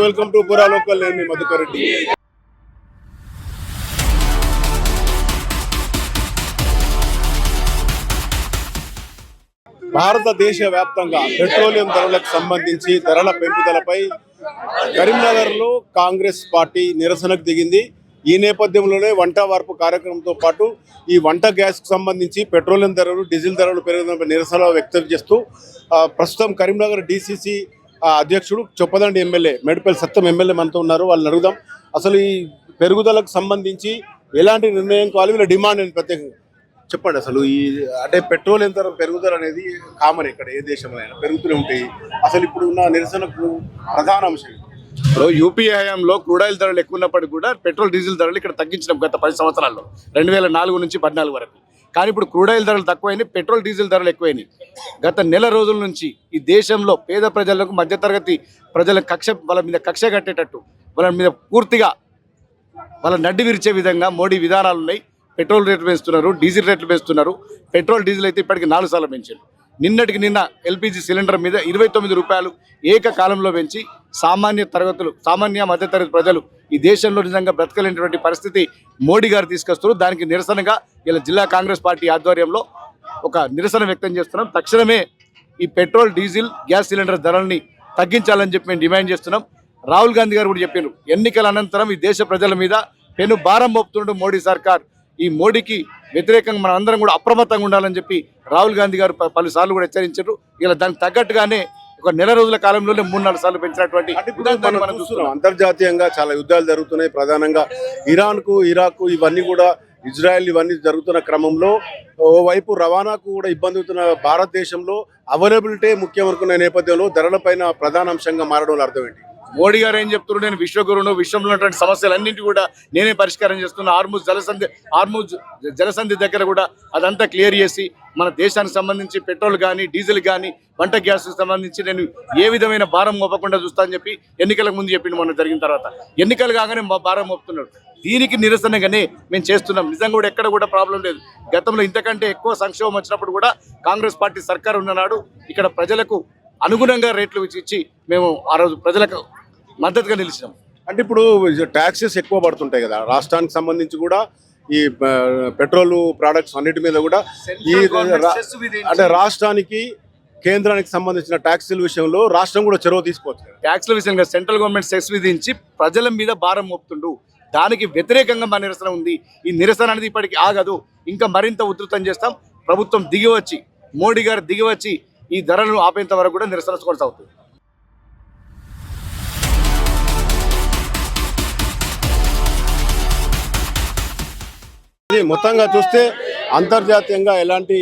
Welcome to పురా local. నేను మీ మధుకర్ రెడ్డి. భారతదేశ వ్యాప్తంగా పెట్రోలియం ధరలకు సంబంధించి ధరల పెంపుదలపై కరీంనగర్లో కాంగ్రెస్ పార్టీ నిరసనకు దిగింది. ఈ నేపథ్యంలోనే వంట వార్పు కార్యక్రమంతో పాటు ఈ వంట గ్యాస్కు సంబంధించి పెట్రోలియం ధరలు, డీజిల్ ధరలు పెరుగుదలపై నిరసన వ్యక్తం చేస్తూ ప్రస్తుతం కరీంనగర్ డీసీసీ అధ్యక్షుడు చొప్పదండి ఎమ్మెల్యే మేడిపల్లి సత్యం ఎమ్మెల్యే మనతో ఉన్నారు. వాళ్ళని అడుగుదాం, అసలు ఈ పెరుగుదలకు సంబంధించి ఎలాంటి నిర్ణయం కావాలి, వీళ్ళ డిమాండ్ అని ప్రత్యేకంగా చెప్పండి. అసలు ఈ అంటే పెట్రోల్ ఎంత పెరుగుదల అనేది కామన్, ఇక్కడ ఏ దేశంలో అయినా పెరుగుతూనే ఉంటాయి. అసలు ఇప్పుడు ఉన్న నిరసనకు ప్రధాన అంశం ఇప్పుడు యూపీఏ హయాంలో క్రూడ్ ఆయిల్ ధరలు ఎక్కువ ఉన్నప్పటికీ కూడా పెట్రోల్ డీజిల్ ధరలు ఇక్కడ తగ్గించడం గత 10 సంవత్సరాల్లో 2004 నుంచి 14 వరకు. కానీ ఇప్పుడు క్రూడ్ ఆయిల్ ధరలు తక్కువైనాయి, పెట్రోల్ డీజిల్ ధరలు ఎక్కువైనాయి. గత నెల రోజుల నుంచి ఈ దేశంలో పేద ప్రజలకు, మధ్యతరగతి ప్రజల వాళ్ళ మీద కక్ష కట్టేటట్టు, వాళ్ళ మీద పూర్తిగా వాళ్ళ నడ్డి విరిచే విధంగా మోడీ విధానాలు ఉన్నాయి. పెట్రోల్ రేట్లు పెంచుతున్నారు, డీజిల్ రేట్లు పెంచుతున్నారు. పెట్రోల్ డీజిల్ అయితే ఇప్పటికి 4 సార్లు పెంచారు. నిన్నటికి నిన్న ఎల్పిజి సిలిండర్ మీద 29 రూపాయలు ఏకకాలంలో పెంచి సామాన్య మధ్యతరగతి ప్రజలు ఈ దేశంలో నిజంగా బ్రతకలేనటువంటి పరిస్థితి మోడీ గారు తీసుకొస్తారు. దానికి నిరసనగా ఇలా జిల్లా కాంగ్రెస్ పార్టీ ఆధ్వర్యంలో ఒక నిరసన వ్యక్తం చేస్తున్నాం. తక్షణమే ఈ పెట్రోల్, డీజిల్, గ్యాస్ సిలిండర్ ధరల్ని తగ్గించాలని చెప్పి మేము డిమాండ్ చేస్తున్నాం. రాహుల్ గాంధీ గారు కూడా చెప్పారు, ఎన్నికల అనంతరం ఈ దేశ ప్రజల మీద పెను భారం మోపుతుండడు మోడీ సర్కార్. ఈ మోడీకి వ్యతిరేకంగా మనం అందరం కూడా అప్రమత్తంగా ఉండాలని చెప్పి రాహుల్ గాంధీ గారు పలుసార్లు కూడా హెచ్చరించారు. ఇలా దానికి తగ్గట్టుగానే ఒక నెల రోజుల కాలంలోనే 3-4 సార్లు పెంచినటువంటి అంతర్జాతీయంగా చాలా యుద్ధాలు జరుగుతున్నాయి. ప్రధానంగా ఇరాన్కు, ఇరాక్ ఇవన్నీ కూడా, ఇజ్రాయెల్ ఇవన్నీ జరుగుతున్న క్రమంలో ఓవైపు రవాణాకు కూడా ఇబ్బంది అవుతున్న భారతదేశంలో అవైలబిలిటీ ముఖ్యం అనుకున్న నేపథ్యంలో ధరలపైన ప్రధాన అంశంగా మారడం అర్థం ఏంటి? మోడీ గారు ఏం చెప్తున్నారు, నేను విశ్వగురువును, విశ్వంలో ఉన్నటువంటి సమస్యలన్నింటి కూడా నేనే పరిష్కారం చేస్తున్నా. హార్ముజ్ జలసంధి దగ్గర కూడా అదంతా క్లియర్ చేసి మన దేశానికి సంబంధించి పెట్రోల్ కానీ, డీజిల్ కానీ, వంట గ్యాస్కి సంబంధించి నేను ఏ విధమైన భారం మోపకుండా చూస్తా అని చెప్పి ఎన్నికలకు ముందు చెప్పింది. మొన్న జరిగిన తర్వాత ఎన్నికలు కాగానే భారం మోపుతున్నాడు. దీనికి నిరసనగానే మేము చేస్తున్నాం. నిజంగా కూడా ఎక్కడ కూడా ప్రాబ్లం లేదు. గతంలో ఇంతకంటే ఎక్కువ సంక్షోభం వచ్చినప్పుడు కూడా కాంగ్రెస్ పార్టీ సర్కార్ ఉన్ననాడు ఇక్కడ ప్రజలకు అనుగుణంగా రేట్లు ఇచ్చి మేము ఆ రోజు ప్రజలకు మద్దతుగా నిలిచినాం. అంటే ఇప్పుడు ట్యాక్సెస్ ఎక్కువ పడుతుంటాయి కదా రాష్ట్రానికి సంబంధించి కూడా, ఈ పెట్రోల్ ప్రోడక్ట్స్ అన్నిటి మీద కూడా ఈ అంటే రాష్ట్రానికి కేంద్రానికి సంబంధించిన ట్యాక్సుల విషయంలో రాష్ట్రం కూడా చొరవ తీసుకోవచ్చు. ట్యాక్సుల విషయంగా సెంట్రల్ గవర్నమెంట్ సెస్ విధించి ప్రజల మీద భారం మోపుతుండు. దానికి వ్యతిరేకంగా మా నిరసన ఉంది. ఈ నిరసన అనేది ఇప్పటికి ఆగదు, ఇంకా మరింత ఉధృతం చేస్తాం. ప్రభుత్వం దిగివచ్చి, మోడీ గారు దిగివచ్చి ఈ ధరలను ఆపేంత వరకు కూడా నిరసన కొనసాగుతుంది. మొత్తంగా చూస్తే అంతర్జాతీయంగా ఎలాంటి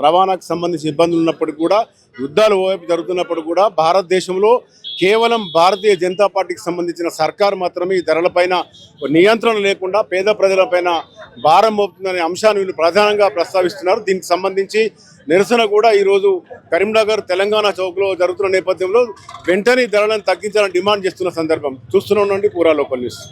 రవాణాకు సంబంధించిన ఇబ్బందులు ఉన్నప్పటికీ కూడా, యుద్ధాలు ఓవైపు జరుగుతున్నప్పుడు కూడా భారతదేశంలో కేవలం భారతీయ జనతా పార్టీకి సంబంధించిన సర్కారు మాత్రమే ఈ ధరలపైన నియంత్రణ లేకుండా పేద ప్రజలపైన భారం మోపుతుందనే అంశాన్ని వీళ్ళు ప్రధానంగా ప్రస్తావిస్తున్నారు. దీనికి సంబంధించి నిరసన కూడా ఈరోజు కరీంనగర్ తెలంగాణ చౌక్లో జరుగుతున్న నేపథ్యంలో వెంటనే ధరలను తగ్గించాలని డిమాండ్ చేస్తున్న సందర్భం చూస్తూనే ఉండండి పురా లోకల్ న్యూస్.